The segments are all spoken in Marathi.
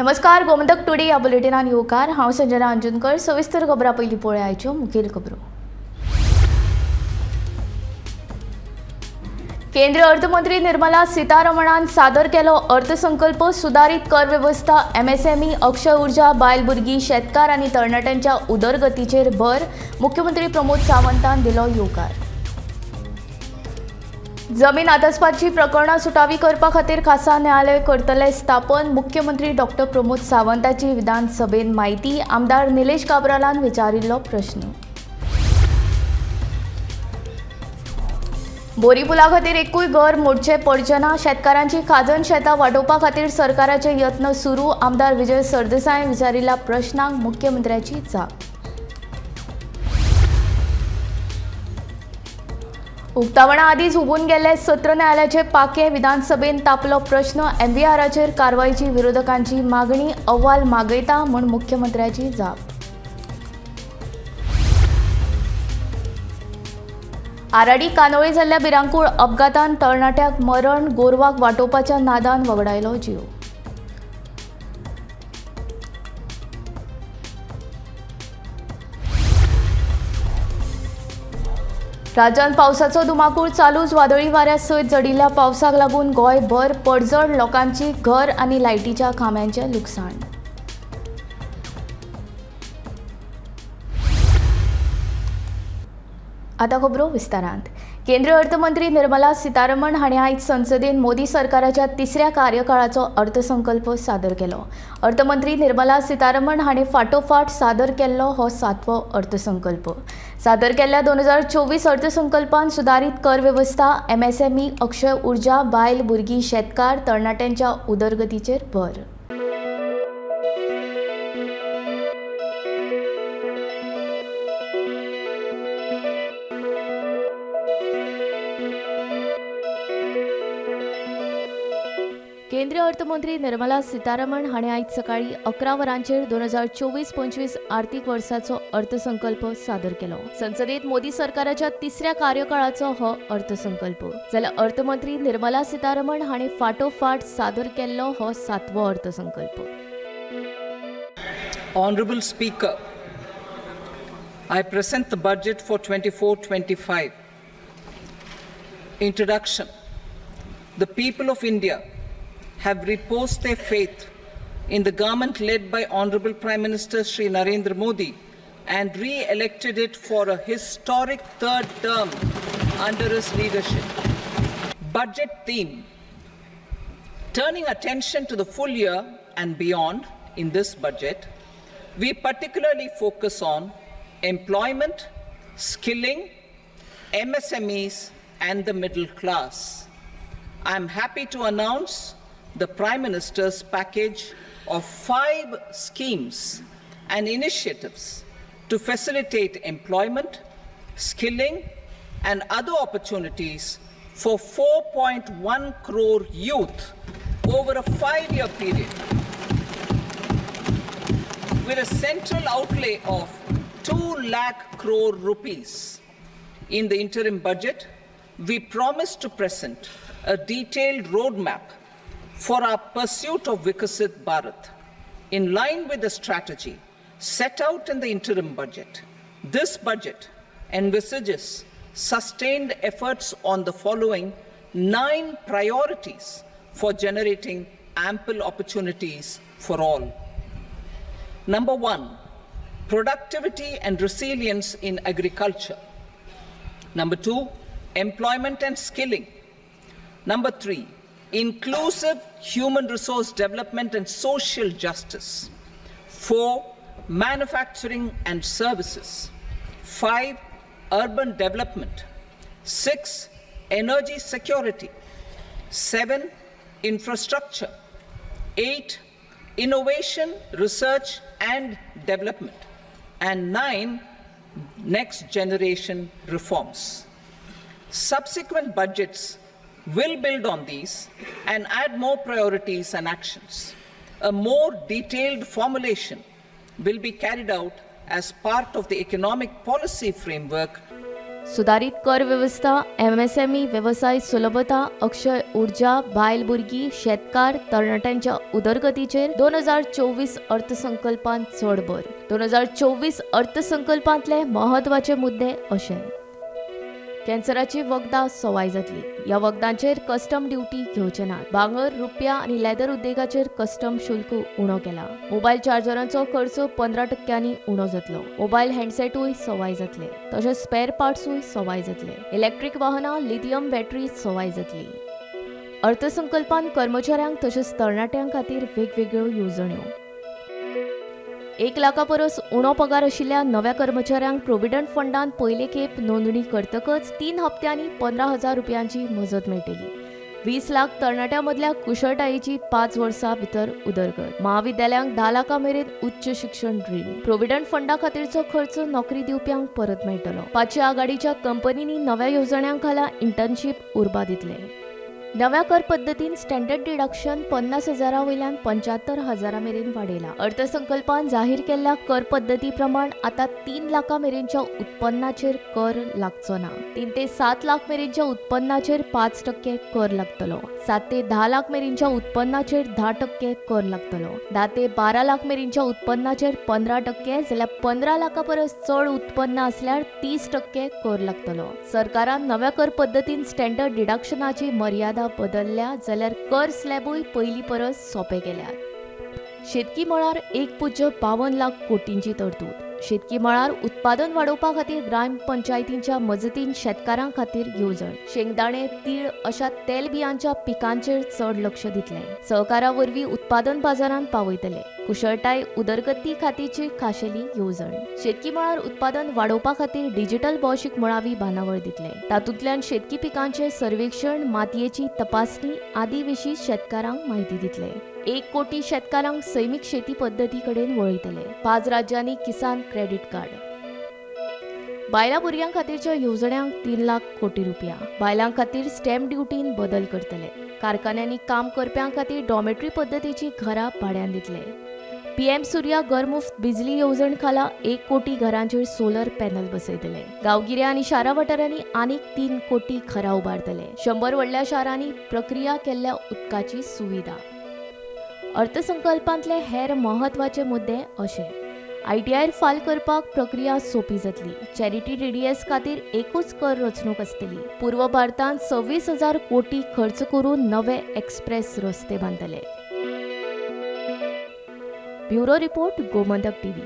नमस्कार, गोमंतक टुडे या बुलेटिनान येवकार। हांव संजना अंजुनकर। सविस्तर खबरां पयलीं पळोवया आयच्यो मुखेल खबरो। केंद्रीय अर्थमंत्री निर्मला सीतारमणान सादर केलो अर्थसंकल्प। सुधारित कर व्यवस्था, एमएसएमई, अक्षय ऊर्जा, बायल भुरगीं, शेतकार आनी तरणाट्यांच्या उदरगतीचेर भर। मुख्यमंत्री प्रमोद सावंतान दिलो येवकार। जमीन आदस्पाची प्रकरणां सुटावी करपा खातीर खासा न्यायालय करतले स्थापन। मुख्यमंत्री डॉक्टर प्रमोद सावंताची विधानसभेत माहिती। आमदार निलेश काब्रालान विचारिल्लो प्रश्न। बोरी पुला खातीर एकूय घर मोडचें पडचें ना। शेतकारांची खाजण शेतां वांटोवपा खातीर सरकाराचे यत्न सुरू। आमदार विजय सरदेसाय विचारिल्ल्या प्रश्नांक मुख्यमंत्र्याची जाप। उक्तावणा आदींच हुबून गेल्ले सत्र न्यायालयाचे पाके। विधानसभेत तापलो प्रश्न। एमव्हीआराचेर कारवायेची विरोधकांची मागणी। अहवाल मागयता म्हूण मुख्यमंत्र्याची जाप। आराडी कानोळी जाल्ल्या भिरांकूळ अपघातांत तरणाट्याक मरण। गोरवाक वांटोवपाच्या नादान वगडायलो जीव। राज्यांत पावसाचो धुमाकूळ चालूच। वादळी वाऱ्या सयत झडिल्ल्या पावसाक लागून गोंयभर पडझड। लोकांची घर आनी लायटीच्या खांब्यांचें लुकसाण। आतां खबरो विस्तारांत। केंद्रीय अर्थमंत्री निर्मला सीतारमण हांणी आयज संसदेत मोदी सरकाराच्या तिसऱ्या कार्यकाळाचो अर्थसंकल्प सादर केलो। अर्थमंत्री निर्मला सीतारमण हांणी फाटोफाट सादर केल्लो हो 7वो अर्थसंकल्प। सादर केल्ल्या 2024 अर्थसंकल्पान सुधारित कर व्यवस्था, एमएसएमई, अक्षय ऊर्जा, बायल भुरगीं, शेतकार, तरणाट्यांच्या उदरगतीचेर भर। केंद्रीय अर्थमंत्री निर्मला सीतारमण हांणी आयज सकाळी 11 वरांचेर 2024-25 आर्थीक वर्साचो अर्थसंकल्प सादर केलो। संसदेत मोदी सरकाराच्या तिसऱ्या कार्यकाळाचो हो अर्थसंकल्प। जाल्यार अर्थमंत्री निर्मला सीतारमण हांणी फाटोफाट सादर केल्लो हो 7वो अर्थसंकल्प। Honorable Speaker, I present the budget for 24-25. Introduction. The people of India have reposed their faith in the government led by Honorable Prime Minister Shri Narendra Modi and re-elected it for a historic third term under his leadership. Budget theme. Turning attention to the full year and beyond in this budget, we particularly focus on employment, skilling, MSMEs and the middle class. I am happy to announce the Prime Minister's package of 5 schemes and initiatives to facilitate employment, skilling, and other opportunities for 4.1 crore youth over a 5-year period, with a central outlay of 2 lakh crore rupees. In the interim budget, we promise to present a detailed roadmap for our pursuit of Viksit Bharat. In line with the strategy set out in the interim budget, this budget envisages sustained efforts on the following 9 priorities for generating ample opportunities for all. Number 1, productivity and resilience in agriculture. Number 2, employment and skilling. Number 3, inclusive human resource development and social justice. 4, manufacturing and services. 5, urban development. 6, energy security. 7, infrastructure. 8, innovation, research and development. And 9, next generation reforms. Subsequent budgets will build on these and add more priorities and actions. A more detailed formulation will be carried out as part of the economic policy framework सुधारित कर व्यवस्था, MSME व्यवसाय सुलभता, अक्षय ऊर्जा, बायल भुरगीं, शेतकार, तरणाट्यांच्या उदरगतीचेर 2024 अर्थसंकल्पांत चड भर. 2024 अर्थसंकल्पांतले महत्वाचे मुद्दे अशे: कॅन्सराची वखदां सवाय जातली. ह्या वखदांचेर कस्टम ड्युटी घेवचे नात. भांगर, रुपया आनी लेदर उद्देगाचेर कस्टम शुल्क उणो केला. मोबायल चार्जरांचो खर्च 15% उणो जातलो. मोबायल हँडसेटूय सवाय जातले. तशेंच स्पेअर पार्ट्सूय सवाय जातले. इलेक्ट्रीक वाहनां, लिथियम बॅटरी सवाय जातली. अर्थसंकल्पांत कर्मचाऱ्यांक तशेंच तरणाट्यांक खातीर वेगवेगळ्यो येवजण्यो. 1 लाखा परस उणो पगार आशिल्ल्या नव्या कर्मचाऱ्यांक प्रोव्हिडंट फंडांत पयले खेप नोंदणी करतकच 3 हप्त्यांनी 15,000 रुपयांची मजत मेळटली. 20 लाख तरणाट्यां मदल्या कुशळटायेची 5 वर्सां भितर उदरगत. महाविद्यालयांक 10 लाखां मेरेन उच्च शिक्षण रीण. प्रोव्हिडंट फंडा खातीरचो खर्च नोकरी दिवप्यांक परत मेळटलो. 5 आघाडीच्या कंपनींनी नव्या येवजण्यांक खाला इंटर्नशीप उर्बा दितले. नव्या कर पद्दतीन स्टँडर्ड डिडक्शन 50,000 वयल्यान 75,000 मेरेन वाडयला. अर्थसंकल्पान जाहीर केल्ल्या कर पद्दती प्रमाण आता 3 लाखां मेरेनच्या उत्पन्नाचेर कर लागचो ना. 3 ते 7 लाख मेरेनच्या उत्पन्नाचेर 5% कर लागतलो. 7 ते 10 लाख मेरेनच्या उत्पन्नाचेर 10% कर लागतलो. 10 ते 12 लाख मेरेनच्या उत्पन्नाचेर 15%, जाल्यार 15 लाखां परस चड उत्पन्न असल्यार 30% कर लागतलो. सरकारान नव्या कर पद्दतीन स्टँडर्ड डिडक्शनाची मर्यादा बदलल्या, जाल्यार कर स्लॅबूय पयलीं परस सोंपे केल्यात. शेतकी मळार 1.52 लाख कोटींची तरतूद. शेतकी मळार उत्पादन वाडोवपा खातीर ग्राम पंचायतींच्या मजतीन शेतकारां खातीर येवजण. शेंगदाणे, तीळ अशा तेलबियांच्या पिकांचेर चड लक्ष दितले. सहकारा वरवीं उत्पादन बाजारांत पावयतले. कुशळटाय उदरगती खातीरची खाशेली येवजण. शेतकी मळार उत्पादन वाडोवपा खातीर डिजिटल भौशीक मळावी बांदावळ दितले. तातूंतल्यान शेतकी पिकांचे सर्वेक्षण, मातयेची तपासणी आदी विशीं शेतकारांक म्हायती दितले. 1 कोटी शेतकारांक सैमीक शेती पद्दती कडेन वळयतले. 5 राज्यांनी किसान क्रेडिट कार्ड. बायलां भुरग्यां खातीरच्या येवजण्यांक 3 लाख कोटी रुपया. बायलां खातीर स्टॅम्प ड्युटीन बदल करतले. कारखान्यांनी काम करप्यां खातीर डॉमेट्री पद्दतीची घरां भाड्यान दितले. PM सूर्या घर मुफ्त बिजली येवजण खाला 1 कोटी घरांचेर सोलर पॅनल बसयतले. गांवगिऱ्या आनी शारा वाठारांनी आनीक 3 कोटी घरां उबारतले. 100 व्हडल्या शारांनी प्रक्रिया केल्ल्या उदकाची सुविधा. अर्थसंकल्पांतले हेर महत्वाचे मुद्दे अशे: ITR फायल करपाक प्रक्रिया सोपी जातली. चॅरिटी TDS खातीर एकूच कर रचणूक आसतली. पूर्व भारतांत 26,000 कोटी खर्च करून नवे एक्सप्रेस रस्ते बांदतले. Bureau report, Gomantak TV.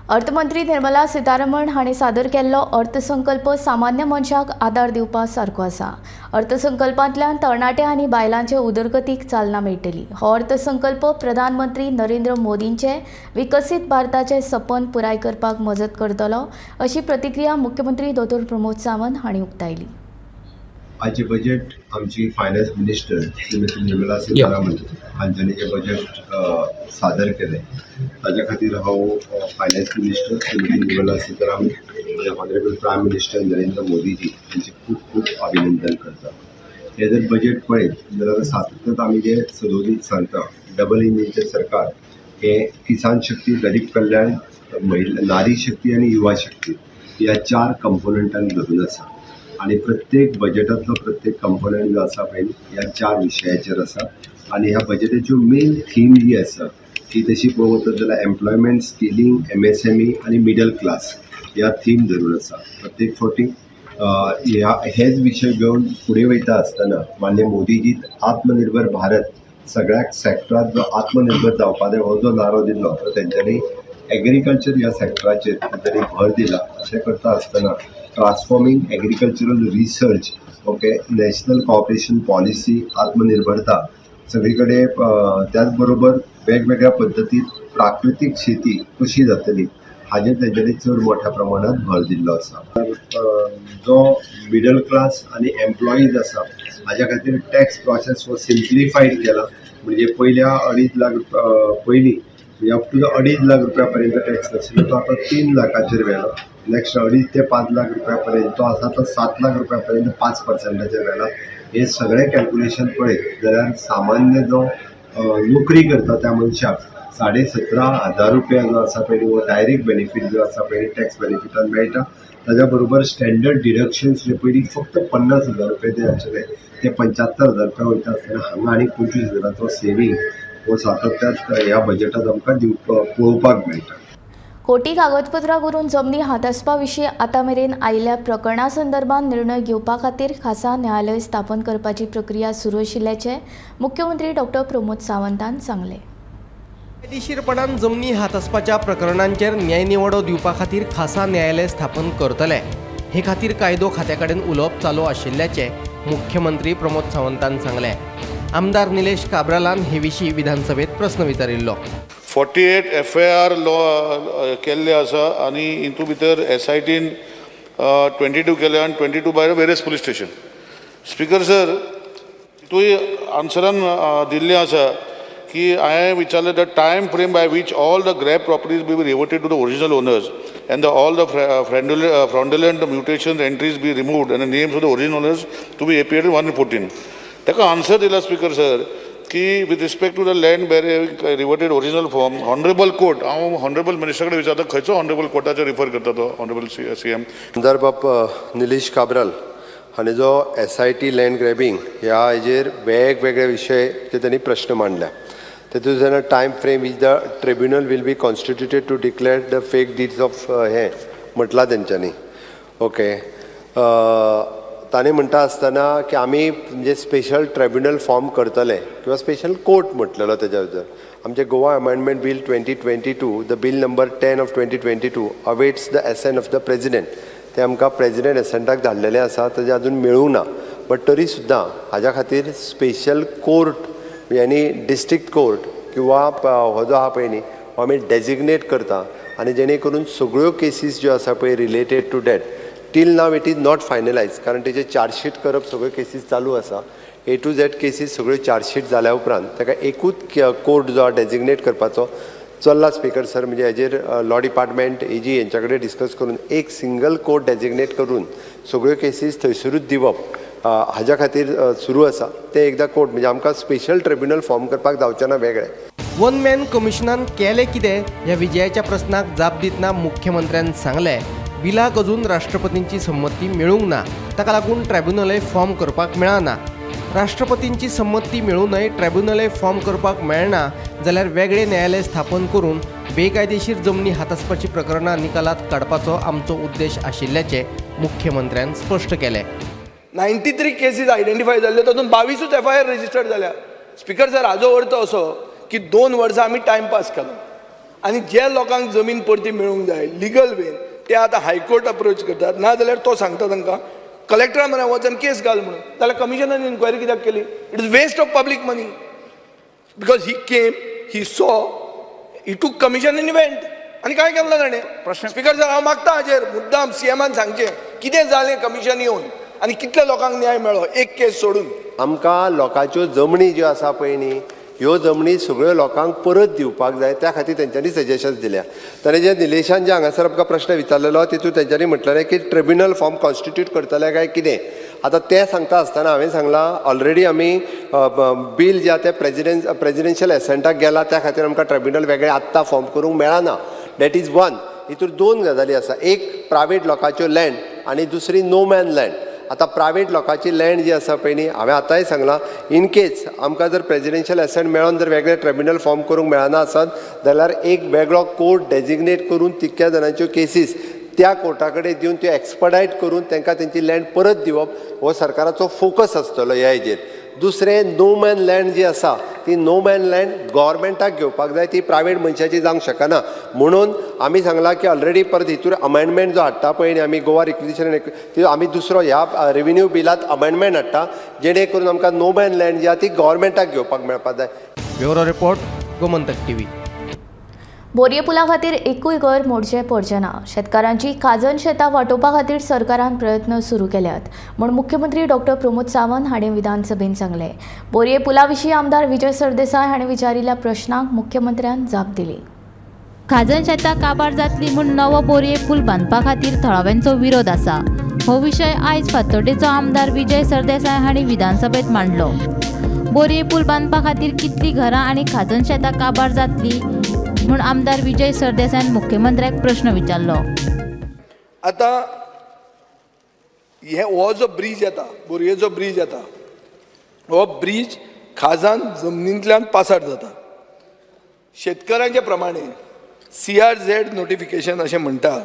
अर्थमंत्री निर्मला सीतारमण हांणी सादर केल्लो अर्थसंकल्प सामान्य मनशाक आदार दिवपा सारको आसा. अर्थसंकल्पांतल्यान तरणाटे आनी बायलांचे उदरगतीक चालना मेळटली. हो अर्थसंकल्प प्रधानमंत्री नरेंद्र मोदींचे विकसीत भारताचे सपन पुराय करपाक मजत करतलो, अशी प्रतिक्रिया मुख्यमंत्री दोतोर प्रमोद सावंत हांणी उक्तायली. आजचे बजेट आमची फायनान्स मिनिस्टर श्रीमती निर्मला सीतारामन हांच्यानी जे बजेट सादर केले ताच्या खातीर हांव फायनान्स मिनिस्टर श्रीमती निर्मला सीतारामन आनी honourable prime minister Narendra Modiji हांचे खूब खूब अभिनंदन करता. हे जर बजेट पळयत जाल्यार सातत्यान आमी जे सदोदीत सांगता डबल इंजिनचें सरकार हे किसान शक्ती, गरीब कल्याण, नारी शक्ती आनी युवा शक्ती ह्या 4 कंपोनंटांक धरून आसा. आणि प्रत्येक बजेटातलो प्रत्येक कंपोनंट जो आसा पळय ह्या 4 विशयाचेर आसा. आणि ह्या बजेटाच्यो मेन थीम जी आसा ती तशी पळोवंक वचत जाल्यार एम्प्लॉयमेंट, स्किलिंग, MSME आनी मिडल क्लास ह्या थीम धरून आसा. प्रत्येक फावटी हेच विशय घेवन फुडें वयता आसतना मान्य मोदीजी आत्मनिर्भर भारत सगळ्याक सॅक्टरात जो आत्मनिर्भर जावपा जाय हो जो नारो दिल्लो तो तेंच्यांनी एग्रीकल्चर ह्या सॅक्टराचेर तेंच्यांनी भर दिला. अशें करता आसतना transforming agricultural research, okay, national cooperation policy, आत्मनिर्भरता सगळी कडेन, त्याच बरोबर वेगवेगळ्या पद्दतीत प्राकृतीक शेती कशी जातली हाजेर तेंच्यांनी चड मोठ्या प्रमाणात भर दिल्लो आसा. जो मिडल क्लास आनी एम्प्लॉईज आसा हाज्या खातीर टॅक्स प्रोसेस हो सिम्प्लिफाईड केला. म्हणजे पयल्या 2.5 लाख पयलीं अप टू 2.5 लाख रुपया पर्यंत टॅक्स नाशिल्लो तो आतां 3 लाखाचेर व्हेला. नेक्स्ट 2.5 ते 5 लाख रुपया पर्यंत तो आसा तो 7 लाख रुपया पर्यंत 5% व्हेला. हे सगळे कॅल्क्युलेशन पळयत जाल्यार सामान्य जो नोकरी करता त्या मनशाक ₹17,500 रुपया जो आसा पळय वो डायरेक्ट बेनिफीट जो आसा पळय टॅक्स बेनिफिटान मेळटा. ताज्या बरोबर स्टँडर्ड डिडक्शन्स जे पयलीं फक्त ₹50,000 ते आशिल्ले ते ₹75,000 रुपया वयता आसतना हांगा आनी ₹25,000 सेवींग हो सातत्यात ह्या बजेटांत आमकां पळोवपाक मेळटा. खोटी कागदपत्रां करून जमनी हातासपा विशीं आतां मेरेन आयिल्ल्या प्रकरणा संदर्भात निर्णय घेवपा खातीर खासा न्यायालय स्थापन करपाची प्रक्रिया सुरू आशिल्ल्याचें मुख्यमंत्री डॉ. प्रमोद सावंतान सांगलें. कायदेशीरपणान जमनी हातासपाच्या प्रकरणांचेर न्यायनिवाडो दिवपा खातीर खासा न्यायालय स्थापन करतले. हे खातीर कायदो खात्या कडेन उलोवप चालू आशिल्ल्याचें मुख्यमंत्री प्रमोद सावंतान सांगलें. आमदार निलेश काब्रालान हे विशीं विधानसभेत प्रस्न विचारिल्लो. 48 FIR लॉ केल्ले आसा आनी हितू भितर SITन 22 केले आनी 22 by various police station. Speaker sir, तुवें आन्सरान दिल्लें आसा की हांवें विचारलें the time frame by which all the grab properties be reverted to the original owners and all the fraudulent mutation entries be removed and the names of the original owners to be appeared in 114. ताका आन्सर दिला स्पीकर सर की with respect to the land bearing reverted original form, honorable court, हांव honorable मिनिस्टर कडेन विचारता खंयचो honorable कोर्टाचो रिफर करता तो honorable CM. आमदार बाब निलेश काब्राल हांणी जो SIT लँड ग्रॅबिंग ह्या हेजेर वेगवेगळे विशय ते त्यांनी प्रश्न मांडल्या. तेतूंत जेन्ना time frame with the tribunal will be constituted to declare the fake deeds of हे म्हटलां तेंच्यांनी. ओके, ताणें म्हणटा आसतना की आमी म्हणजे स्पेशल ट्रिब्युनल फॉर्म करतले किंवा स्पेशल कोर्ट म्हटलेलो तेज्या भितर. आमचे Goa amendment bill 2022 the bill number 10 of 2022 awaits the ascent of the president. ते आमकां प्रेजिडेंट एसेंटाक धाडलेलें आसा, तेजें अजून मेळूंक ना. बट तरी सुद्दां हाज्या खातीर स्पेशल कोर्ट यानी डिस्ट्रिक्ट कोर्ट किंवा हो जो आहा पळय न्ही हो आमी डेजिग्नेट करता आनी जेणे करून सगळ्यो केसीस ज्यो आसा पळय related to that till now it is not finalise, कारण तेजे चार्जशीट करप सगळ्यो केसीस चालू आसा. A to Z केसीस सगळ्यो चार्जशीट जाल्या उपरांत ताका एकूच कोर्ट जो डेजिग्नेट करपाचो चल्ला स्पीकर सर. म्हणजे हेजेर लॉ डिपार्टमेंट AG हेंच्या कडेन डिस्कस करून एक सिंगल कोर्ट डेजिग्नेट करून सगळ्यो केसीस थंयसरूच दिवप हाज्या खातीर सुरू आसा. ते एकदां कोर्ट म्हणजे आमकां स्पेशल ट्रिब्युनल फॉर्म करपाक जावचें ना वेगळें. वन मॅन कमिशनान केलें कितें ह्या विजयाच्या प्रस्नाक जाप दितना मुख्यमंत्र्यान सांगलें बिलाक अजून राष्ट्रपतींची संमती मेळूंक ना, ताका लागून ट्रिब्युनलय फॉर्म करपाक मेळना. राष्ट्रपतींची संमती मेळूनय ट्रिब्युनलय फॉर्म करपाक मेळना जाल्यार वेगळें न्यायालय स्थापन करून बेकायदेशीर जमनी हातासपाची प्रकरणां निकालात काडपाचो आमचो उद्देश आशिल्ल्याचें मुख्यमंत्र्यान स्पश्ट केलें. 93 केसीस आयडेंटिफाय जाल्ल्यो, तातूंत 22 FIR रजिस्टर्ड जाल्या. स्पीकर सर, हाजो अर्थ असो की 2 वर्सां आमी टायमपास केलो आनी जे लोकांक जमीन परती मेळूंक जाय लिगल वेन ते आतां हायकोर्ट अप्रोच करतात, ना जाल्यार तो सांगता तांकां कलेक्टरा म्हऱ्या वचून केस घाल म्हणून. जाल्यार कमिशनान इन्क्वायरी कित्याक केली? It is waste of public money. Because he came, he saw, he टूक कमिशन इन इव्हेंट आनी काय केलें ना ताणें. स्पीकर सर, हांव मागता हाजेर मुद्दाम CMान सांगचें कितें जालें कमिशन येवन आनी कितल्या लोकांक न्याय मेळ्ळो एक केस सोडून. आमकां लोकांच्यो जमनी ज्यो आसा पळय न्ही ह्यो जमनी सगळ्यो लोकांक परत दिवपाक जाय, त्या खातीर तेंच्यांनी सजेशन्स दिल्या. ताणें जे निलेशान जे हांगासर आमकां प्रश्न विचारलेलो तितूंत तेंच्यांनी म्हटलेलें की ट्रिब्युनल फॉर्म कॉन्स्टिट्यूट करतले काय कितें. आतां तें सांगता आसतना हांवें सांगलां ऑलरेडी आमी बील जे आहा तें प्रेजिडेन्शियल एसेंटाक गेला, त्या खातीर आमकां ट्रिब्युनल वेगळें आत्तां फॉर्म करूंक मेळना. That is one. हितूर 2 गजाली आसा. एक प्रायवेट लोकांच्यो लँड आनी दुसरी नो मॅन लँड. आतां प्रायवेट लोकांची लँड जी आसा पळय न्ही हांवें आतांय सांगलां इन केस आमकां जर प्रेजिडेन्शियल एसेंट मेळोन जर वेगळे ट्रिब्युनल फॉर्म करूंक मेळना आसत जाल्यार एक वेगळो कोर्ट डेजिग्नेट करून तितक्या जाणांच्यो केसीस त्या कोर्टा कडेन दिवन त्यो एक्सपर्टायट करून तांकां तेंची लँड परत दिवप हो सरकाराचो फोकस आसतलो ह्या हेजेर. दुसरें नो मॅन लँड जी आसा ती नो मॅन लँड गव्हर्मेंटाक घेवपाक जाय, ती प्रायवेट मनशाची जावंक शकना. म्हणून आमी सांगलां की ऑलरेडी परत हितूर अमेंडमेंट जो हाडटा पळय न्ही आमी गोवा रिक्विजिशन ती आमी दुसरो ह्या रेव्हेन्यू बिलांत अमेंडमेंट हाडटा जेणे करून आमकां नो मॅन लँड जी आहा ती गव्हर्मेंटाक घेवपाक मेळपाक जाय. Bureau report, Gomantak TV. बोरये पुला खातीर एकूय घर मोडचें पडचें ना. शेतकारांची काजन शेतां वांटोवपा खातीर सरकारान प्रयत्न सुरू केल्यात म्हूण मुख्यमंत्री डॉ. प्रमोद सावंत हाणें विधानसभेत सांगलें. बोरये पुला विशीं आमदार विजय सरदेसाय हाणें विचारिल्ल्या प्रश्नाक मुख्यमंत्र्यान जाप दिली. काजन शेतां काबार जातली म्हूण नवो बोरये पूल बांदपा खातीर थळाव्यांचो विरोध आसा. हो विशय आयज फातोड्डेचो आमदार विजय सरदेसाय हांणी विधानसभेत मांडलो. बोरये पूल बांदपा खातीर कितलीं घरां आनी खाजन शेतां काबार जातली म्हूण आमदार विजय सरदेसायन मुख्यमंत्र्याक प्रश्न विचारलो. आता हो जो ब्रिज येता, बोरयेचो ब्रिज येता, हो ब्रिज खाजान जमनींतल्यान पासार जाता. शेतकऱ्यांचे प्रमाणे CRZ नोटिफिकेशन अशें म्हणटा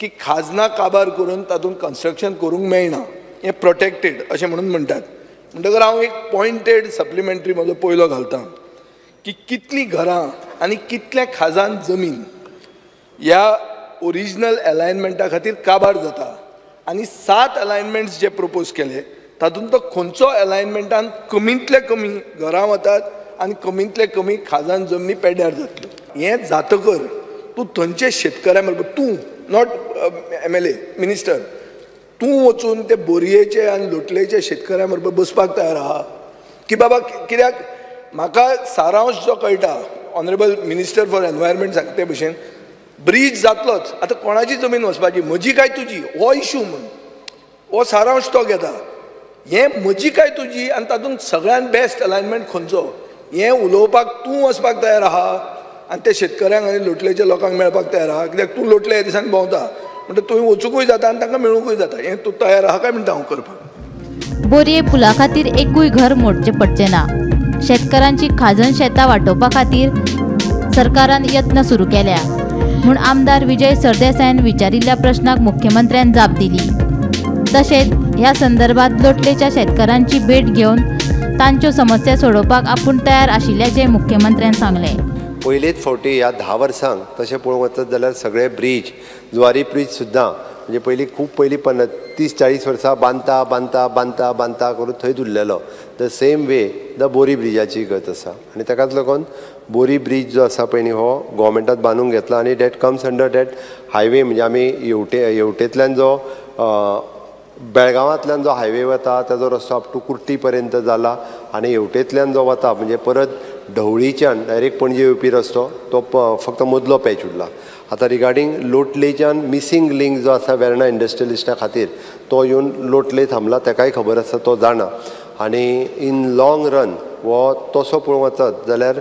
की खाजना काबार करून तातूंत कन्स्ट्रक्शन करूंक मेळना, हें प्रोटेक्टेड अशें म्हणून म्हणटात. म्हणटकर हांव एक पॉयंटेड सप्लिमेंटरी म्हजो पयलो घालतां की कितलीं घरां आनी कितले खाजान जमीन ह्या ओरिजिनल अलायनमेंटा खातीर काबार जाता आनी 7 अलायनमेंट्स जे प्रपोज केले तातूंत तो खंयचो अलायनमेंटान कमींतले कमी घरां वतात आनी कमींतले कमी खाजान जमनी पेड्ड्यार जातल्यो. हें जातकर तूं थंयचे शेतकऱ्यां बरोबर, तूं नॉट MLA मिनिस्टर, तूं वचून ते बोरयेचे आनी लोटलेचे शेतकऱ्यां बरोबर बसपाक तयार आहा की बाबा कित्याक म्हाका सारांश जो कळटा ऑनरेबल मिनिस्टर फॉर एनवायरमेंट सांगता ते भशेन ब्रिज जातलोच. आतां कोणाची जमीन वचपाची, म्हजी काय तुजी, हो इशू म्हण हो सारांश तो घेता. हें म्हजी काय तुजी आनी तातूंत सगळ्यान बेस्ट अलायनमेंट खंयचो हें उलोवपाक तूं वचपाक तयार आहा आनी ते शेतकऱ्यांक आनी लोटलेच्या लोकांक मेळपाक तयार आहा. कित्याक तूं लोटले ह्या दिसांनी भोंवता म्हणटा थंय वचूंकूय जाता आनी तांकां मेळूंकूय जाता. हें तूं तयार आहा काय म्हणटा हांव करपाक. बोरये पुला खातीर एकूय घर मोडचें पडचें ना. शेतकऱ्यांची खाजण शेतां वांटोवपा खातीर सरकारान यत्न सुरू केल्या म्हूण आमदार विजय सरदेसायन विचारिल्ल्या प्रश्नाक मुख्यमंत्र्यान जाप दिली. तशेंच ह्या संदर्भात लोटलेच्या शेतकऱ्यांची भेट घेवन तांच्यो समस्या सोडोवपाक आपूण तयार आशिल्ल्याचें मुख्यमंत्र्यान सांगलें. पयलेच फावटी ह्या 10 वर्सांक तशें पळोवंक वचत जाल्यार सगळे ब्रिज, जुवारी ब्रिज सुद्दां म्हणजे पयलीं खूब पयलीं 30-40 वर्सां बांदता बांदता बांदता बांदता करून थंयच उरलेलो. द सेम वे द बोरी ब्रिजाची गत आसा आनी ताकाच लागून बोरी ब्रिज जो आसा पळय न्ही हो गोवमेंटान बांदूंक घेतला आनी that comes under that highway. म्हणजे आमी येवटेंतल्यान जो बेळगांवांतल्यान जो हायवे वता ताजो रस्तो अप टू कुर्टी पर्यंत जाला आनी येवटेंतल्यान जो वता म्हणजे परत ढवळीच्यान डायरेक्ट पणजे येवपी रस्तो तो फक्त मदलो पॅच उरला. आतां रिगार्डींग लोटलेच्यान मिसींग लिंक जो आसा वेर्णा इंडस्ट्रियलिस्टा खातीर तो येवन लोटले थांबला, ताकाय खबर आसा, तो जाणा. आनी इन लाँग रन हो तसो पळोवंक वचत जाल्यार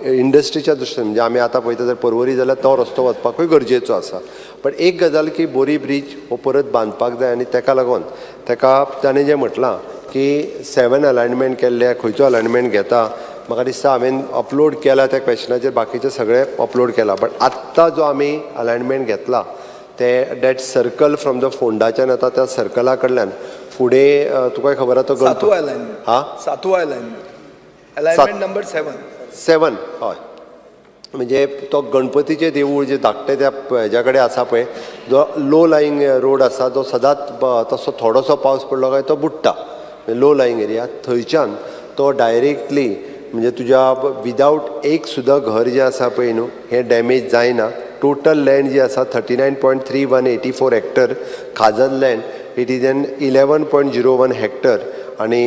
इंडस्ट्रीच्या दृश्टीन म्हणजे आमी आतां पळयता जर पर्वरी जाल्यार तो रस्तो वचपाकूय गरजेचो आसा. पण एक गजाल की बोरी ब्रिज हो परत बांदपाक जाय आनी ताका लागून ताणें जें म्हटलां की 7 अलायनमेंट केल्ले, खंयचो अलायनमेंट घेता म्हाका दिसता हांवें अपलोड केला त्या क्वेश्चनाचेर, बाकीचे सगळे अपलोड केला. बट आत्तां जो आमी अलायनमेंट घेतला ते डॅट सर्कल फ्रॉम द फोंडाच्यान येता त्या सर्कला कडल्यान फुडें तुका खबर आसा तो 7वा अलायनमेंट. हा 7वा अलायनमेंट नंबर 7. हय, म्हणजे तो गणपतीचें देवूळ जे धाकटें त्या हेज्या कडेन आसा पळय, जो लो लायिंग रोड आसा जो सदांच तसो थोडोसो पावस पडलो काय तो बुडटा, लो लायिंग एरिया, थंयच्यान तो डायरेक्टली म्हणजे तुज्या विदावट एक सुद्दां घर जें आसा पळय न्हू हें डॅमेज जायना. टोटल लँड जी आसा 39.3184 hectare khazan land, it is an 11.01 hectare आनी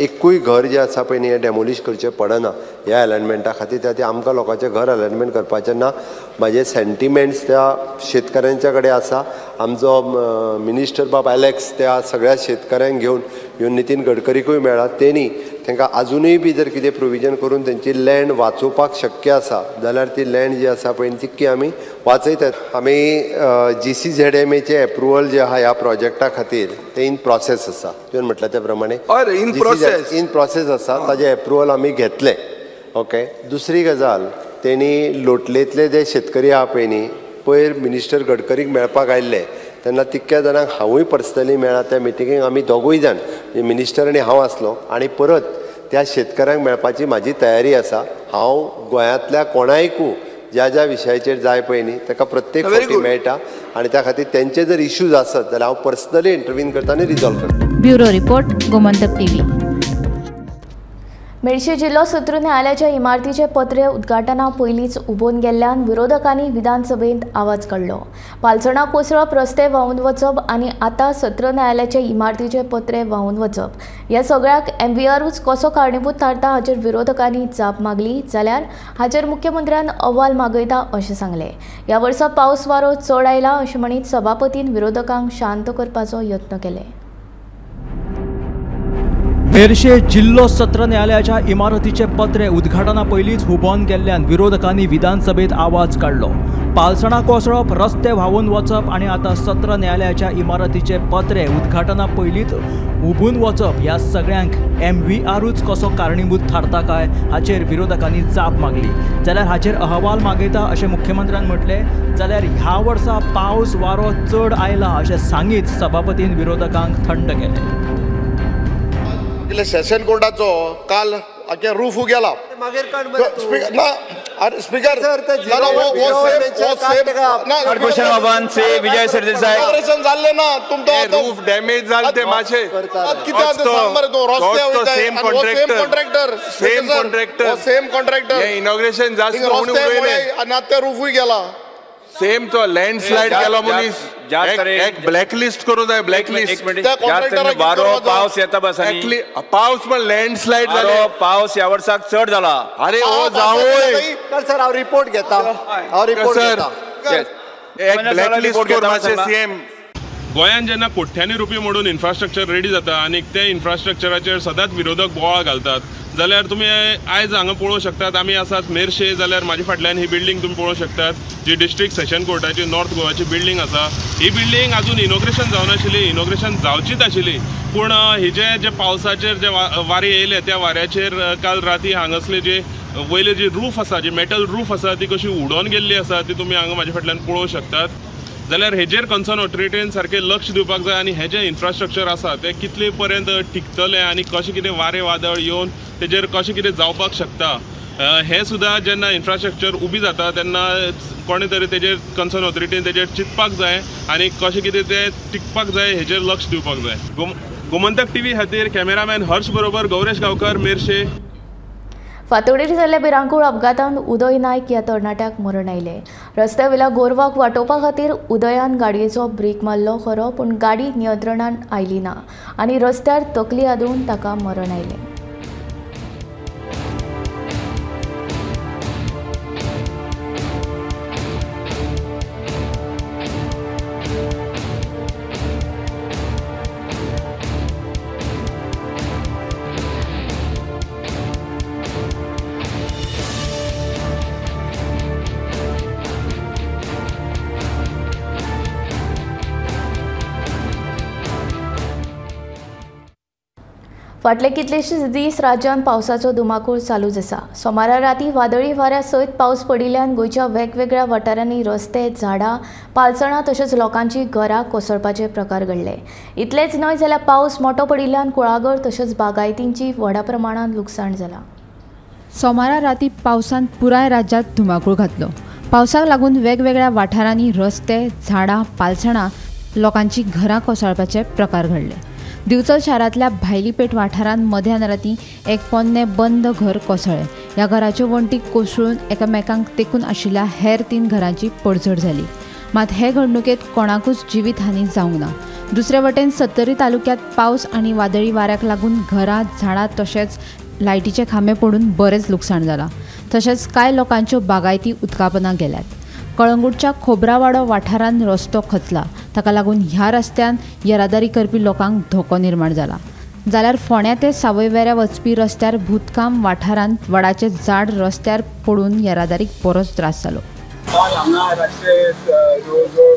एकूय घर जें आसा पळय न्ही हें डॅमोलिश करचें पडना ह्या अलायनमेंटा खातीर. त्या आमकां लोकांचें घर अलायनमेंट करपाचें ना. म्हाजे सेंटिमेंट्स त्या शेतकऱ्यांच्या कडेन आसा. आमचो मिनिस्टर बाब एलेक्स त्या सगळ्या शेतकऱ्यांक घेवन नितीन गडकरीकूय मेळ्ळा. तेणी तांकां आजुनूय बी जर कितें प्रोविजन करून तेंची लँड वाचोवपाक शक्य आसा जाल्यार ती लँड जी आसा पळय तितकी आमी वाचयतात. आमी GCZMAचें एप्रुवल जें आहा ह्या प्रोजेक्टा खातीर तें इन प्रोसेस आसा. तुवें म्हटलें त्या प्रमाणे इन प्रोसेस आसा, ताजें एप्रुवल आमी घेतलें. ओके. दुसरी गजाल, तेणी लोटलेंतले जे शेतकरी आहा पळय न्ही पयर मिनिस्टर गडकरीक मेळपाक आयिल्ले तेन्ना तितक्या जाणांक हांवूय पर्सनली मेळ्ळा. त्या मिटिंगेक आमी दोगूय जाण मिनिस्टर आनी हांव आसलो आनी परत त्या शेतकऱ्यांक मेळपाची म्हाजी तयारी आसा. हांव गोंयांतल्या कोणायकू ज्या ज्या विशयाचेर जाय पळय न्ही ताका प्रत्येक फावटी मेळटा आनी त्या खातीर तेंचे जर इश्यूज आसत जाल्यार हांव पर्सनली इंटरव्यून करता आनी रिजॉल्व करता. Bureau report, Gomantak TV. Merces जिल्लो सत्र न्यायालयाच्या इमारतीचे पत्रे उद्घाटना पयलींच उबोवन गेल्ल्यान विरोधकांनी विधानसभेंत आवाज काडलो. पालसणा कोसळप, रस्ते व्हांवन वचप आनी आतां सत्र न्यायालयाचे इमारतीचे पत्रे व्हांवन वचप ह्या सगळ्याक MVRूच कसो कारणीभूत थारता हाचेर विरोधकांनी जाप मागली जाल्यार हाचेर मुख्यमंत्र्यान अहवाल मागयता अशें सांगलें. ह्या वर्सा पावस वारो चड आयला अशें म्हणीत सभापतीन विरोधकांक शांत करपाचो यत्न केले. मेर्शे जिल्लो सत्र न्यायालयाच्या इमारतीचे पत्रे उद्घाटना पयलींच हुबोवन गेल्ल्यान विरोधकांनी विधानसभेत आवाज काडलो. पालसणा कोसळप, रस्ते व्हांवून वचप आनी आतां सत्र न्यायालयाच्या इमारतीचे पत्रे उद्घाटना पयलींच हुबून वचप ह्या सगळ्यांक MVRूच कसो कारणीभूत थारता काय हाचेर विरोधकांनी जाप मागली. जाल्यार हाचेर अहवाल मागयता अशें मुख्यमंत्र्यान म्हटलें. जाल्यार ह्या वर्सा पावस वारो चड आयला अशें सांगीत सभापतीन विरोधकांक थंड केलें. सेशन कोर्टाचो काल आख्या रूफ गेला ना स्पीकर कॉर्पोरेशन भवन से विजय सरदेसाई इनॉग्रेशन जाल्ले ना तुमचो रूफ डॅमेज जाले ते मातशे कित्याक सांग मरे तूं रस्ते वयता सेम कॉन्ट्रॅक्टर हे इनॉग्रेशन जास्त म्हणून उडयले आनी आतां रूफूय गेला सेम तो लँडस्लाइड केलो मनीस एक ब्लॅकलिस्ट करू जाय ब्लॅकलिस्ट वारो पावस येता बसानी पावस पण लँडस्लाइड जालो पावस ह्या वर्साक चड जाला अरे ओ जावोय सर हांव रिपोर्ट घेता एक ब्लॅकलिस्ट कर मातशे सीएम. गोंयांत जेन्ना कोट्यांनी रुपये मोडून इन्फ्रास्ट्रक्चर रेडी जाता आनी ते इन्फ्रास्ट्रक्चराचेर सदांच विरोधक बोवाळ घालतात जाल्यार तुमी आयज हांगा पळोवंक शकतात. आमी आसात मेर्शे जाल्यार म्हाज्या फाटल्यान ही बिल्डींग तुमी पळोवंक शकतात जी डिस्ट्रिक्ट सेशन कोर्टाची नॉर्थ गोवाची बिल्डींग आसा. ही बिल्डींग आजून इनॉग्रेशन जावनाशिल्ली, इनॉग्रेशन जावचीच आशिल्ली पूण हिजे जे पावसाचेर जे वारे येयले त्या वाऱ्याचेर काल राती हांगासले जे वयले जी रूफ आसा जी मेटल रूफ आसा ती कशी उडोवन गेल्ली आसा ती तुमी हांगा म्हाज्या फाटल्यान पळोवंक शकतात. जाल्यार हेजेर कन्सर्न ऑथॉरिटीन सारकें लक्ष दिवपाक जाय आनी हे जे इन्फ्रास्ट्रक्चर आसा ते कितले पर्यंत टिकतले आनी कशें कितें वारे वादळ येवन तेजेर कशें कितें जावपाक शकता हे सुद्दां जेन्ना इन्फ्रास्ट्रक्चर उबी जाता तेन्ना कोणे तरी तेजेर कन्सर्न ऑथॉरिटीन तेजेर चिंतपाक जाय आनी कशें कितें तें टिकपाक जाय हेजेर लक्ष दिवपाक जाय. गोमंतक TV खातीर कॅमेरामॅन हर्ष बरोबर गौरेश गांवकर, मेर्शे. फातोडेर जाल्ल्या भिरांकूळ अपघातांत उदय नायक ह्या तरणाट्याक मरण आयलें. रस्त्या वयल्या गोरवाक वाटोवपा खातीर उदयान गाडयेचो ब्रेक मारलो खरो पूण गाडी नियंत्रणान आयली ना आनी रस्त्यार तकली आदून ताका मरण आयलें. फाटले कितलेशेच दीस राज्यांत पावसाचो धुमाकूळ चालूच आसा. सोमारा राती वादळी वाऱ्या सयत पावस पडिल्ल्यान गोंयच्या वेगवेगळ्या वाठारांनी रस्ते, झाडां, पालसणां तशेंच लोकांची घरां कोसळपाचे प्रकार घडले. इतलेंच न्हय जाल्यार पावस मोठो पडिल्ल्यान कुळागर तशेंच बागायतींची व्हडा प्रमाणांत लुकसाण जालां. सोमारा राती पावसान पुराय राज्यांत धुमाकूळ घातलो. पावसाक लागून वेगवेगळ्या वाठारांनी रस्ते, झाडां, पालसणां, लोकांची घरां कोसळपाचे प्रकार घडले. दिवचल शारांतल्या भायलीपेट वाठारांत मध्यान राती एक पोन्नें बंद घर कोसळ्ळें. ह्या घराच्यो वण्टी कोसळून एकामेकांक तेकून आशिल्ल्या हेर 3 घरांची पडझड जाली. मात हे घडणुकेंत कोणाकूच जिवीत हानी जावंक ना. दुसरे वटेन सत्तरी तालुक्यांत पावस आनी वादळी वाऱ्याक लागून घरां, झाडां तशेंच लायटीचे खांबे पडून बरेंच लुकसाण जालां. तशेंच कांय लोकांच्यो बागायती उदकापनां गेल्यात. कळंगूटच्या खोबरावाडो वाठारांत रस्तो खचला. ताका लागून ह्या रस्त्यान येरादारी करपी लोकांक धोको निर्माण जाला. जाल्यार फोंड्या ते सावयवेऱ्या वचपी रस्त्यार भूतकाम वाठारांत वडाचे झाड रस्त्यार पडून येरादारीक बरोच त्रास जालो. हांगा रातचे जवळ जवळ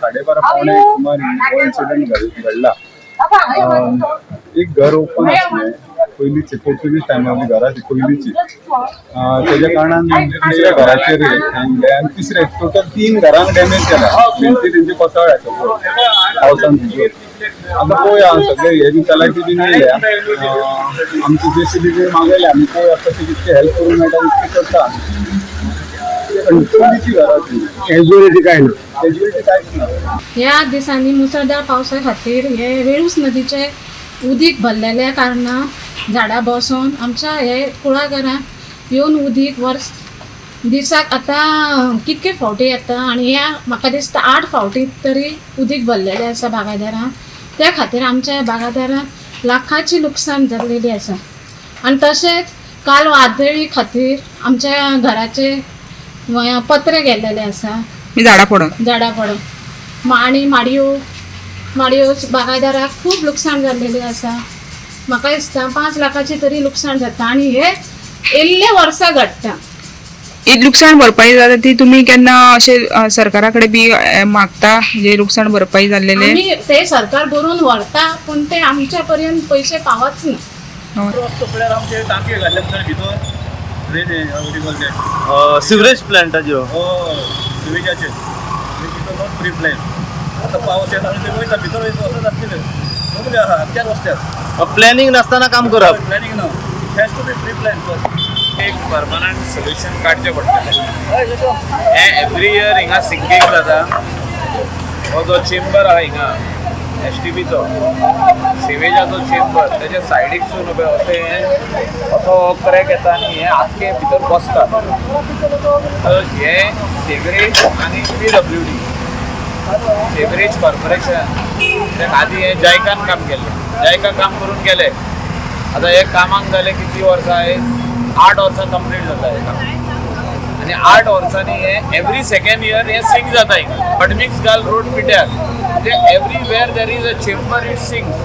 12:30 पावणे सुमार इन्सिडंट घडला. एक घर ओपन आसलें पयलींच पोर्तुगीज टायमार घराची पयलींची तेज्या कारणान दुसऱ्या घराचेर आनी तिसरे टोटल 3 घरांक डॅमेज केला. तेंची कोसळ पावसान भिजून आतां पळोवया सगळे हे बी तलाटी बी येयल्या आमची JCB बी मागयल्या आमी पळोवया कशें कितलें हेल्प करूंक मेळटा तितकें करता. पयलींची घराची कॅज्युअलिटी कांय ना, कॅज्युअलिटी कांयच ना. ह्या दिसांनी मुसळधार पावसा खातीर हे वेळूस नदीचे उदीक भरलेल्या कारणान झाडां बसोन आमच्या हे कुळागरांत येवन उदीक वर्स दिसाक आतां कितके फावटी येता आनी ह्या म्हाका दिसता 8 फावटी तरी उदीक भरलेलें आसा बागायदारांक. त्या खातीर आमच्या बागायदारांक लाखाची लुकसाण जाल्लेली आसा. आनी तशेंच काल वादळी खातीर आमच्या घराचे पत्रे गेल्लेले आसा. झाडां पडोन आनी माडयो बागायदाराक खूब लुकसाण जाल्लेली आसा. म्हाका दिसता 5 लाखाची तरी लुकसाण जाता आणि हे येल्ले वर्सां घडटा. ही लुकसाण भरपाई जाता ती तुम्ही केन्ना अशे सरकाराकडे बी मागता जे लुकसाण भरपाई जाल्लेले? आमी ते सरकार बरोवन व्हरता पण ते आमच्या पर्यंत पैसे पावच ना. आमचे टांके घातले भितर सिवरेज प्लांटाच्यो सिवेजाचे नॉट फ्री प्लॅन आता पावस येता आनी ते वयता भितर वचत नासलेले सगळे आहा त्याच रस्त्यार प्लॅनिंग नासतना काम करप प्लॅनिंग ना has to be free plan first एक परमनंट सोल्युशन काडचें पडटलें. हे एवरी इयर हिंगा सिंकींग जाता. हो जो चेंबर आहा हिंगा STBचो सिवेजाचो चेंबर तेजे सायडीकसून असो क्रॅक येता आनी हे आख्खे भितर बसता. तर हे सेवरेज आनी PWD सेवरेज कॉर्पोरेशन ते आदी हे जायकान काम केल्लें. जायका काम करून गेले. आतां हे कामाक जाले कितली वर्सां? 8 वर्सां कंप्लीट जाता हे काम आनी 8 वर्सांनी हे एवरी सेकंड इयर हे सिंक जाता हिंगा. पडमिक्स घाल रोड पिट्यार म्हणजे everywhere there is a chamber it sinks.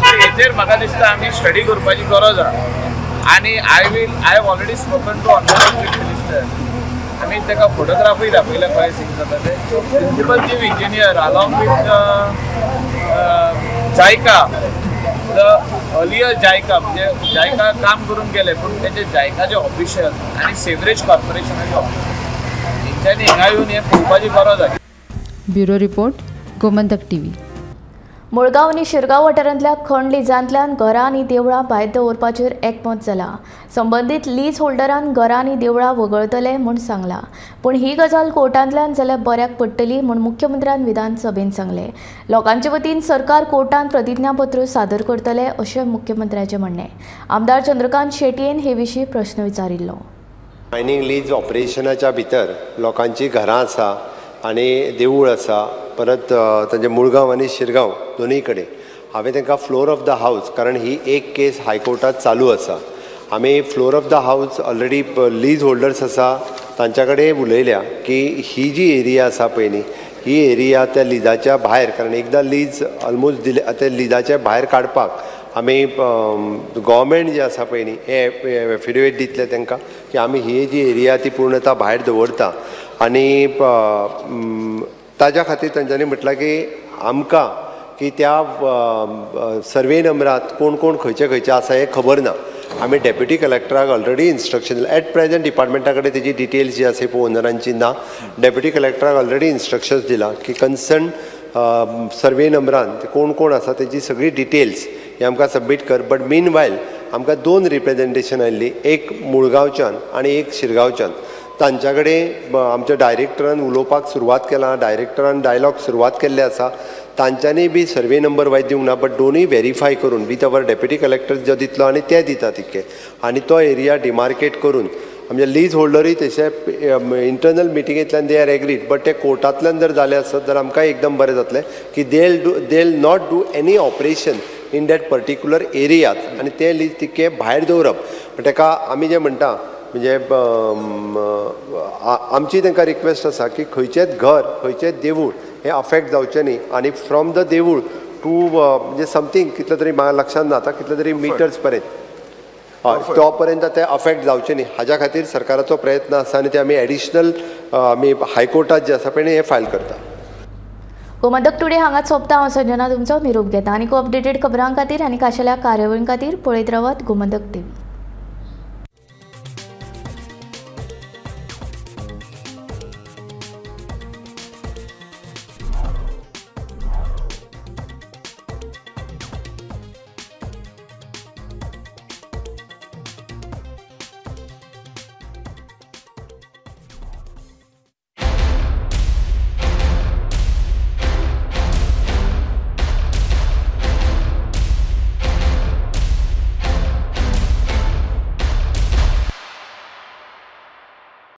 हेचेर म्हाका दिसता आमी स्टडी करपाची गरज आहा आनी I have already spoken to honourable chief minister. आमी ताका फोटोग्राफूय दाखयला खंय सिंक जाता ते. Principal chief engineer along with JICA the earlier JICA म्हणजे जायका काम करून गेले पण त्याचे जायकाचे ऑफिशियल आणि सेवरेज कॉर्पोरेशनाचे ऑफिशियल तेंच्यांनी हिंगा येवन हे पळोवपाची गरज आहे. Bureau report Gomantak TV. मुळगांव आनी शिरगांव वाठारांतल्या खंड लिजांतल्यान घरां आनी देवळां भायर दवरपाचेर एकमत जालां. संबंदीत लीज होल्डरान घरां आनी देवळां वगळतले म्हूण सांगलां. पूण ही गजाल कोर्टांतल्यान जाल्यार बऱ्याक पडटली म्हूण मुख्यमंत्र्यान विधानसभेंत सांगलें. लोकांचे वतीन सरकार कोर्टांत प्रतिज्ञापत्र सादर करतले अशें मुख्यमंत्र्याचें म्हणणें. आमदार चंद्रकांत शेटयेन हे विशीं प्रश्न विचारिल्लो. मायनिंग लीज ऑपरेशनाच्या भितर लोकांची घरां आसा आनी देवूळ आसा. परत तांचे मुळगांव आनी शिरगांव दोनूय कडेन हांवें तांकां फ्लोर ऑफ द हावस कारण ही एक केस हायकोर्टात चालू आसा. आमी फ्लोर ऑफ द हावस ऑलरेडी लीज होल्डर्स आसा तांच्या कडेन उलयल्या की ही जी एरिया आसा पळय न्ही ही एरिया त्या लिजाच्या भायर कारण एकदां लीज ऑलमोस्ट दिले त्या लिजाच्या भायर काडपाक आमी गव्हर्मेंट जे आसा पळय न्ही हे एफिडेविट दितले तांकां की आमी ही जी एरिया ती पूर्णता भायर दवरता आनी ताज्या खातीर तांच्यांनी म्हटलां की आमकां की त्या सर्वे नंबरांत कोण कोण खंयचे खंयचे आसा हें खबर ना. आमी डेप्युटी कलेक्टराक ऑलरेडी इन्स्ट्रक्शन दिलें. एट प्रेझेंट डिपार्टमेंटा कडेन तेजी डिटेल्स जी आसा पळय ओनरांची ना. डेप्युटी कलेक्टराक ऑलरेडी इन्स्ट्रक्शन्स दिला की कन्सर्न सर्वे नंबरान कोण कोण आसा तेजी सगळी डिटेल्स हे आमकां सबमीट कर. बट मीन वायल आमकां 2 रिप्रेझेंटेशन आयिल्ली एक मुळगांवच्यान आनी एक शिरगांवच्यान. तांच्या कडेन आमच्या डायरेक्टरान उलोवपाक सुरवात केलां. डायरेक्टरान डायलॉग सुरवात केल्ले आसा. तांच्यांनी बी सर्वे नंबर वायज दिवंक ना बट दोनूय व्हेरीफाय करून विथ अवर डेप्युटी कलेक्टर जो दितलो आनी ते दिता तितके आनी तो एरिया डिमार्केट करून आमचे लीज होल्डरूय तशे इंटरनल मिटिंगेंतल्यान दे आर एग्रीड. बट ते कोर्टांतल्यान जर जालें आसत जाल्यार आमकां एकदम बरें जातलें की they will not do any operation in that particular एरियात आनी ते लीज तितके भायर दवरप. ताका आमी जें म्हणटा म्हणजे आमची तांकां रिक्वेस्ट आसा की खंयचेच घर खंयचेच देवूळ हें अफेक्ट जावचें न्ही आनी फ्रॉम द देवूळ टू म्हणजे समथींग कितले तरी म्हाका लक्षांत ना आतां कितले तरी मिटर्स पर्यंत तो पर्यंत ते अफेक्ट जावचे न्ही हाज्या खातीर सरकाराचो प्रयत्न आसा आनी ते आमी एडिशनल आमी हायकोर्टात जे आसा पळय हें फायल करता. गोमंतक टुडे हांगाच सोंपता. हांव संजना तुमचो निरोप घेता. आनी अपडेटेड खबरां खातीर आनी खाशेल्या कार्यावळीं खातीर पळयत रावात गोमंतक TV.